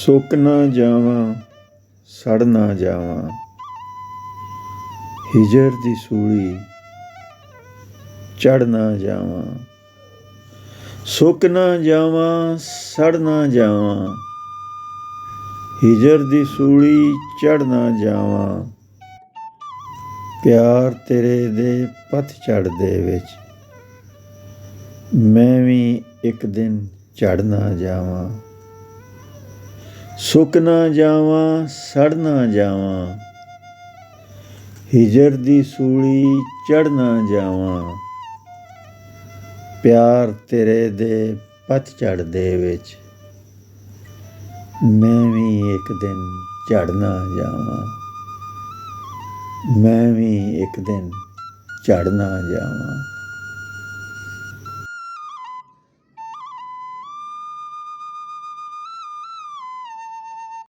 ਸੁੱਕ ਨਾ ਜਾਵਾਂ ਸੜ ਨਾ ਜਾਵਾਂ, ਹਿਜਰ ਦੀ ਸੂਲੀ ਚੜ੍ਹ ਨਾ ਜਾਵਾਂ। ਸੁੱਕ ਨਾ ਜਾਵਾਂ ਸੜ ਨਾ ਜਾਵਾਂ, ਹਿਜਰ ਦੀ ਸੂਲੀ ਚੜ੍ਹ ਨਾ ਜਾਵਾਂ। ਪਿਆਰ ਤੇਰੇ ਦੇ ਪਤਝੜ ਦੇ ਵਿੱਚ ਮੈਂ ਵੀ ਇੱਕ ਦਿਨ ਝੜ ਨਾ ਜਾਵਾਂ। ਸੁੱਕ ਨਾ ਜਾਵਾਂ ਸੜ ਨਾ ਜਾਵਾਂ, ਹਿਜਰ ਦੀ ਸੂਲੀ ਚੜ੍ਹ ਨਾ ਜਾਵਾਂ। ਪਿਆਰ ਤੇਰੇ ਦੇ ਪਤਝੜ ਦੇ ਵਿੱਚ ਮੈਂ ਵੀ ਇੱਕ ਦਿਨ ਝੜ ਨਾ ਜਾਵਾਂ। ਮੈਂ ਵੀ ਇੱਕ ਦਿਨ ਝੜ ਨਾ ਜਾਵਾਂ।